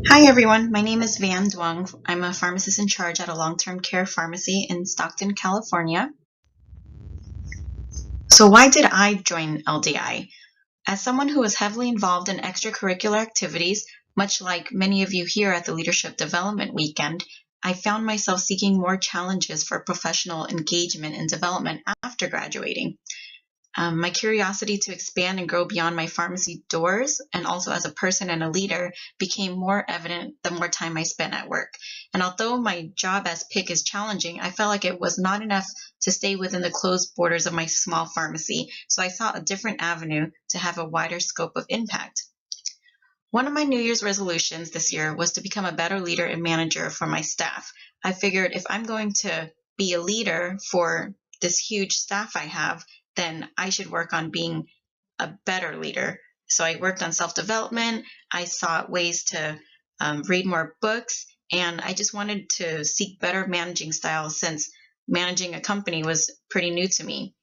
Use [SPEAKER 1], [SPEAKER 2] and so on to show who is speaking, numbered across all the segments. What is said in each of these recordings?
[SPEAKER 1] Hi everyone, my name is Duong. I'm a pharmacist in charge at a long-term care pharmacy in Stockton, California. So why did I join LDI? As someone who was heavily involved in extracurricular activities, much like many of you here at the Leadership Development Weekend, I found myself seeking more challenges for professional engagement and development after graduating. My curiosity to expand and grow beyond my pharmacy doors and also as a person and a leader became more evident the more time I spent at work. And although my job as PIC is challenging, I felt like it was not enough to stay within the closed borders of my small pharmacy, so I sought a different avenue to have a wider scope of impact. One of my New Year's resolutions this year was to become a better leader and manager for my staff. I figured if I'm going to be a leader for this huge staff I have, then I should work on being a better leader. So I worked on self-development. I sought ways to read more books, and I just wanted to seek better managing styles since managing a company was pretty new to me.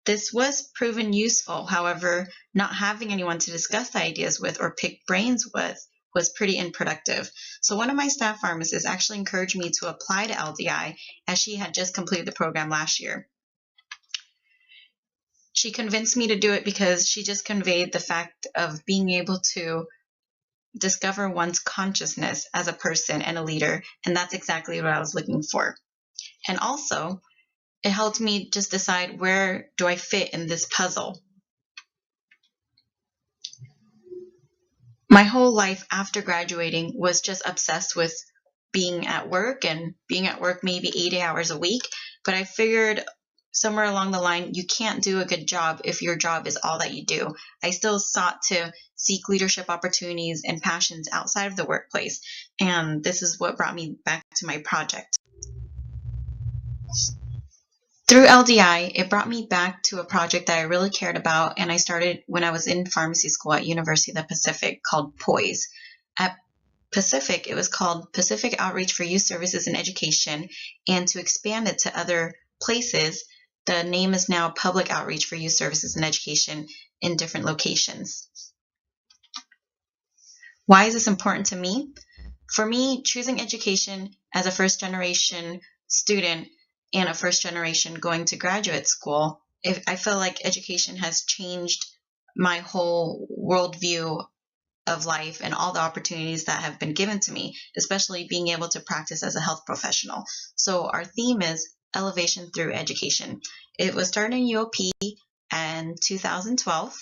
[SPEAKER 1] This was proven useful. However, not having anyone to discuss the ideas with or pick brains with was pretty unproductive. So one of my staff pharmacists actually encouraged me to apply to LDI as she had just completed the program last year. She convinced me to do it because she just conveyed the fact of being able to discover one's consciousness as a person and a leader, and that's exactly what I was looking for. And also, it helped me just decide where do I fit in this puzzle. My whole life after graduating was just obsessed with being at work and being at work maybe 80 hours a week. But I figured somewhere along the line, you can't do a good job if your job is all that you do. I still sought to seek leadership opportunities and passions outside of the workplace. And this is what brought me back to my project. Through LDI, it brought me back to a project that I really cared about, and I started when I was in pharmacy school at University of the Pacific called Poise. At Pacific, it was called Pacific Outreach for Youth Services and Education, and to expand it to other places, the name is now Public Outreach for Youth Services and Education in different locations. Why is this important to me? For me, choosing education as a first-generation student and a first generation going to graduate school, I feel like education has changed my whole worldview of life and all the opportunities that have been given to me, especially being able to practice as a health professional. So our theme is elevation through education. It was started in UOP in 2012,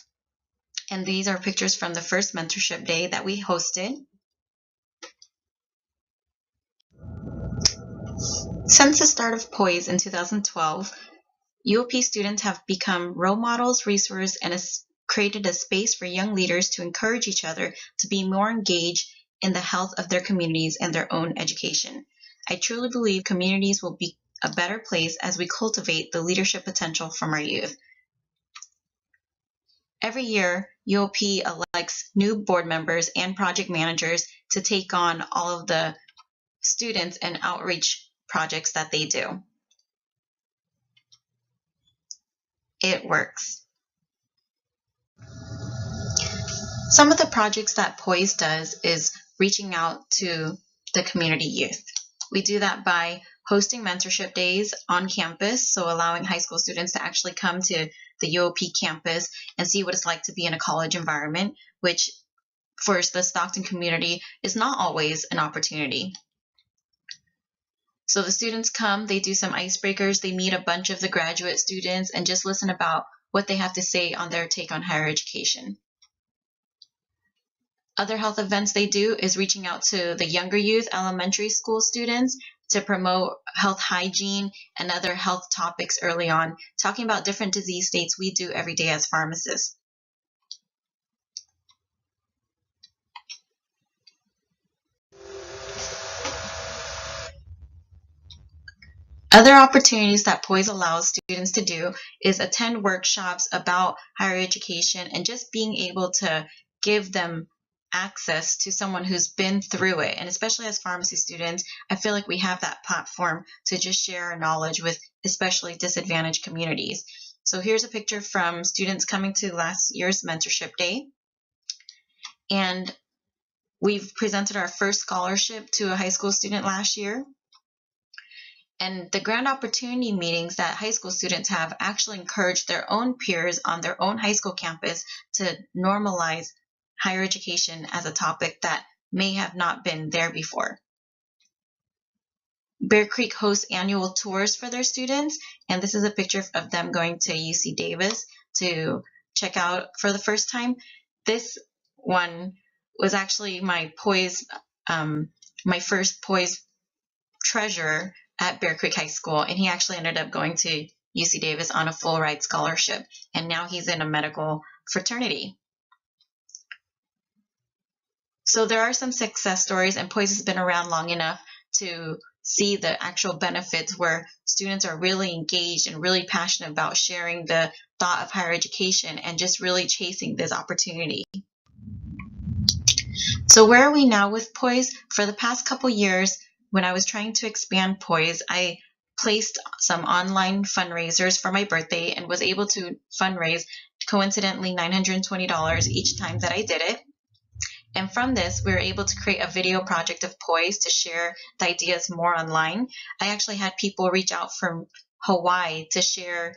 [SPEAKER 1] and these are pictures from the first mentorship day that we hosted. Since the start of Poise in 2012, UOP students have become role models, resources, and created a space for young leaders to encourage each other to be more engaged in the health of their communities and their own education. I truly believe communities will be a better place as we cultivate the leadership potential from our youth. Every year, UOP elects new board members and project managers to take on all of the students and outreach projects that they do. It works. Some of the projects that Poise does is reaching out to the community youth. We do that by hosting mentorship days on campus, so allowing high school students to actually come to the UOP campus and see what it's like to be in a college environment, which for the Stockton community is not always an opportunity. So the students come, they do some icebreakers, they meet a bunch of the graduate students and just listen about what they have to say on their take on higher education. Other health events they do is reaching out to the younger youth, elementary school students, to promote health hygiene and other health topics early on, talking about different disease states we do every day as pharmacists. Other opportunities that Poise allows students to do is attend workshops about higher education and just being able to give them access to someone who's been through it. And especially as pharmacy students, I feel like we have that platform to just share our knowledge with especially disadvantaged communities. So here's a picture from students coming to last year's mentorship day. And We've presented our first scholarship to a high school student last year. And the grand opportunity meetings that high school students have actually encouraged their own peers on their own high school campus to normalize higher education as a topic that may have not been there before. Bear Creek hosts annual tours for their students, and this is a picture of them going to UC Davis to check out for the first time. This one was actually my Poise, my first Poise treasurer at Bear Creek High School, and he actually ended up going to UC Davis on a full ride scholarship, and now he's in a medical fraternity. So there are some success stories, and Poise has been around long enough to see the actual benefits where students are really engaged and really passionate about sharing the thought of higher education and just really chasing this opportunity. So where are we now with Poise? For the past couple years, when I was trying to expand Poise, I placed some online fundraisers for my birthday and was able to fundraise, coincidentally, $920 each time that I did it. And from this, we were able to create a video project of Poise to share the ideas more online. I actually had people reach out from Hawaii to share,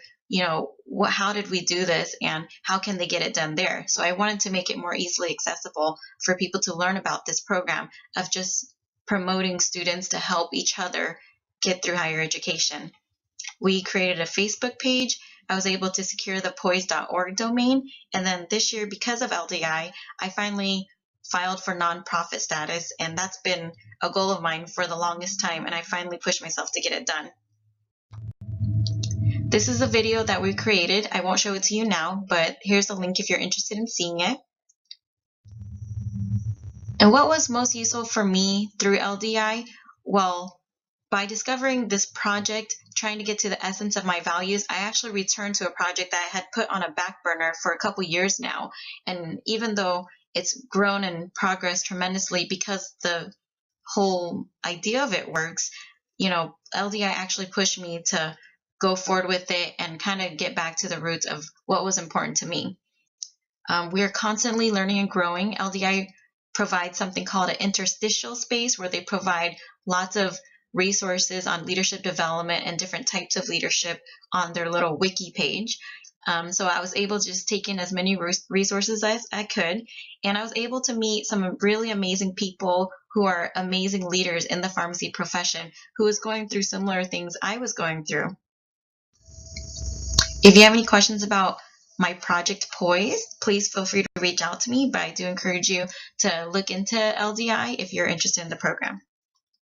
[SPEAKER 1] how did we do this and how can they get it done there? So I wanted to make it more easily accessible for people to learn about this program of just promoting students to help each other get through higher education. We created a Facebook page. I was able to secure the poise.org domain. And then this year, because of LDI, I finally filed for nonprofit status, and that's been a goal of mine for the longest time, and I finally pushed myself to get it done. This is a video that we created. I won't show it to you now, but here's the link if you're interested in seeing it. And what was most useful for me through LDI? Well, by discovering this project, trying to get to the essence of my values, I actually returned to a project that I had put on a back burner for a couple years now. And even though it's grown and progressed tremendously because the whole idea of it works, LDI actually pushed me to go forward with it and kind of get back to the roots of what was important to me. We are constantly learning and growing. LDI provides something called an interstitial space where they provide lots of resources on leadership development and different types of leadership on their little wiki page. So I was able to just take in as many resources as I could, and I was able to meet some really amazing people who are amazing leaders in the pharmacy profession who was going through similar things I was going through. If you have any questions about my project Poise, please feel free to reach out to me, but I do encourage you to look into LDI if you're interested in the program.